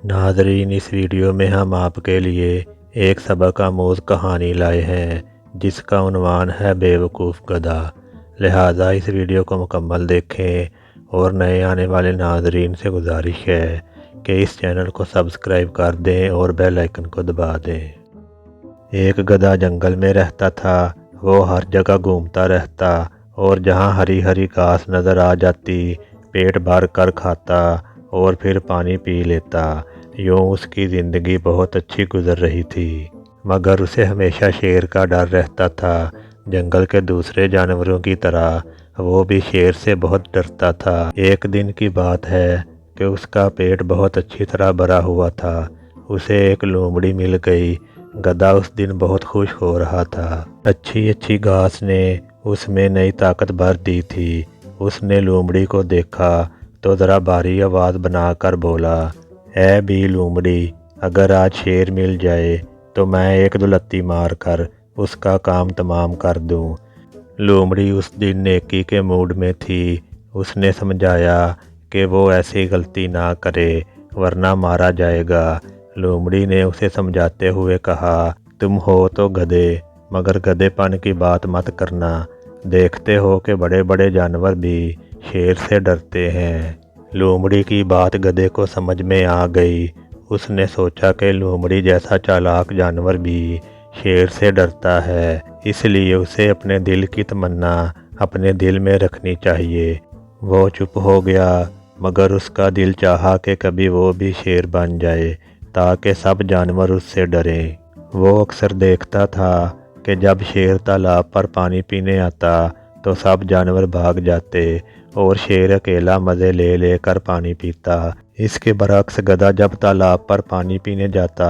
नाज़रीन, इस वीडियो में हम आपके लिए एक सबक आमूज़ कहानी लाए हैं जिसका उन्वान है बेवकूफ़ गधा। लिहाजा इस वीडियो को मुकम्मल देखें और नए आने वाले नाज़रीन से गुजारिश है कि इस चैनल को सब्सक्राइब कर दें और बेल आइकन को दबा दें। एक गधा जंगल में रहता था। वो हर जगह घूमता रहता और जहाँ हरी हरी घास नज़र आ जाती पेट भर कर खाता और फिर पानी पी लेता। यूँ उसकी ज़िंदगी बहुत अच्छी गुजर रही थी, मगर उसे हमेशा शेर का डर रहता था। जंगल के दूसरे जानवरों की तरह वो भी शेर से बहुत डरता था। एक दिन की बात है कि उसका पेट बहुत अच्छी तरह भरा हुआ था। उसे एक लोमड़ी मिल गई। गधा उस दिन बहुत खुश हो रहा था। अच्छी अच्छी घास ने उसमें नई ताकत भर दी थी। उसने लोमड़ी को देखा तो ज़रा भारी आवाज़ बनाकर बोला, ऐ भी लोमड़ी, अगर आज शेर मिल जाए तो मैं एक दो लत्ती मार कर उसका काम तमाम कर दूं। लोमड़ी उस दिन नेकी के मूड में थी। उसने समझाया कि वो ऐसी गलती ना करे वरना मारा जाएगा। लोमड़ी ने उसे समझाते हुए कहा, तुम हो तो गधे, मगर गधेपन की बात मत करना। देखते हो कि बड़े बड़े जानवर भी शेर से डरते हैं। लोमड़ी की बात गधे को समझ में आ गई। उसने सोचा कि लोमड़ी जैसा चालाक जानवर भी शेर से डरता है, इसलिए उसे अपने दिल की तमन्ना अपने दिल में रखनी चाहिए। वो चुप हो गया, मगर उसका दिल चाहा कि कभी वो भी शेर बन जाए ताकि सब जानवर उससे डरें। वो अक्सर देखता था कि जब शेर तालाब पर पानी पीने आता तो सब जानवर भाग जाते और शेर अकेला मज़े ले लेकर पानी पीता। इसके बरक्स गधा जब तालाब पर पानी पीने जाता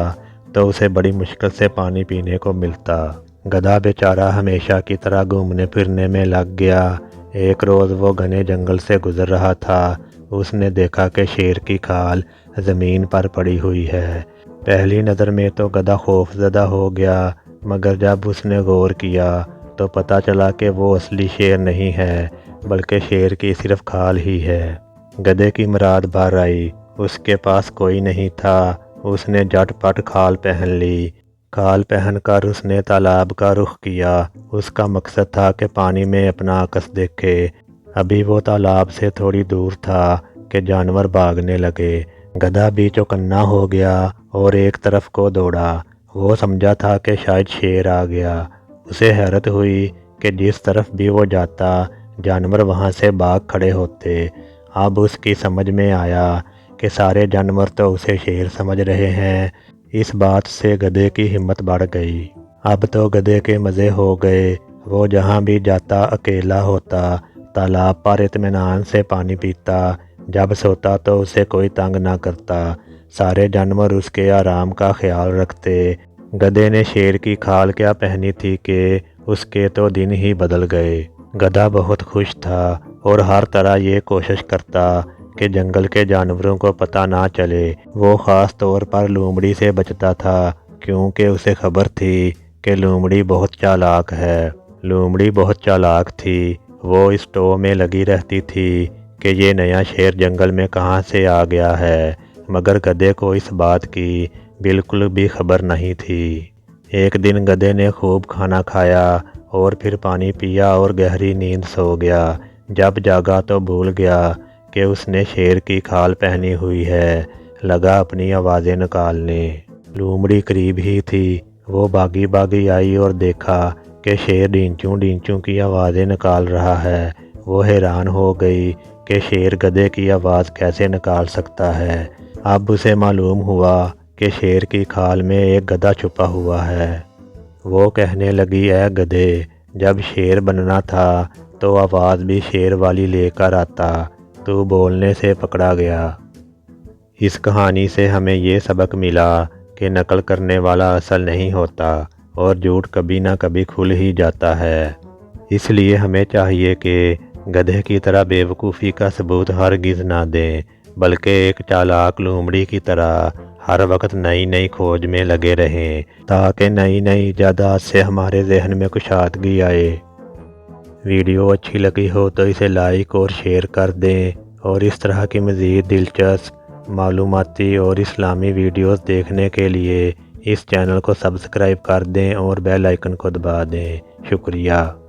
तो उसे बड़ी मुश्किल से पानी पीने को मिलता। गधा बेचारा हमेशा की तरह घूमने फिरने में लग गया। एक रोज़ वो घने जंगल से गुजर रहा था। उसने देखा कि शेर की खाल ज़मीन पर पड़ी हुई है। पहली नज़र में तो गधा खौफज़दा हो गया, मगर जब उसने गौर किया तो पता चला कि वो असली शेर नहीं है बल्कि शेर की सिर्फ खाल ही है। गधे की मुराद भर आई। उसके पास कोई नहीं था। उसने झटपट खाल पहन ली। खाल पहनकर उसने तालाब का रुख किया। उसका मकसद था कि पानी में अपना अक्स देखे। अभी वो तालाब से थोड़ी दूर था कि जानवर भागने लगे। गधा भी चौकन्ना हो गया और एक तरफ को दौड़ा। वो समझा था कि शायद शेर आ गया। उसे हैरत हुई कि जिस तरफ भी वो जाता जानवर वहाँ से भाग खड़े होते। अब उसकी समझ में आया कि सारे जानवर तो उसे शेर समझ रहे हैं। इस बात से गधे की हिम्मत बढ़ गई। अब तो गधे के मज़े हो गए। वो जहाँ भी जाता अकेला होता, तालाब पर इत्मीनान से पानी पीता। जब सोता तो उसे कोई तंग ना करता। सारे जानवर उसके आराम का ख्याल रखते। गधे ने शेर की खाल क्या पहनी थी कि उसके तो दिन ही बदल गए। गधा बहुत खुश था और हर तरह ये कोशिश करता कि जंगल के जानवरों को पता ना चले। वो ख़ास तौर पर लोमड़ी से बचता था, क्योंकि उसे खबर थी कि लोमड़ी बहुत चालाक है। लोमड़ी बहुत चालाक थी। वो इस टो में लगी रहती थी कि ये नया शेर जंगल में कहाँ से आ गया है, मगर गधे को इस बात की बिल्कुल भी खबर नहीं थी। एक दिन गधे ने खूब खाना खाया और फिर पानी पिया और गहरी नींद सो गया। जब जागा तो भूल गया कि उसने शेर की खाल पहनी हुई है। लगा अपनी आवाज़ें निकालने। लोमड़ी करीब ही थी। वो भागी भागी आई और देखा कि शेर ढींचू ढींचू की आवाज़ें निकाल रहा है। वो हैरान हो गई कि शेर गधे की आवाज़ कैसे निकाल सकता है। अब उसे मालूम हुआ कि शेर की खाल में एक गधा छुपा हुआ है। वो कहने लगी, ऐ गधे, जब शेर बनना था तो आवाज़ भी शेर वाली लेकर आता। तू बोलने से पकड़ा गया। इस कहानी से हमें ये सबक मिला कि नकल करने वाला असल नहीं होता और झूठ कभी ना कभी खुल ही जाता है। इसलिए हमें चाहिए कि गधे की तरह बेवकूफ़ी का सबूत हरगिज़ ना दें, बल्कि एक चालाक लोमड़ी की तरह हर वक्त नई नई खोज में लगे रहें, ताकि नई नई इजादात से हमारे जहन में कुशादगी आए। वीडियो अच्छी लगी हो तो इसे लाइक और शेयर कर दें और इस तरह की मज़ीद दिलचस्प معلوماتی اور اسلامی ویڈیوز دیکھنے کے لیے اس چینل کو سبسکرائب کر دیں اور بیل آئیکن کو دبا دیں۔ شکریہ۔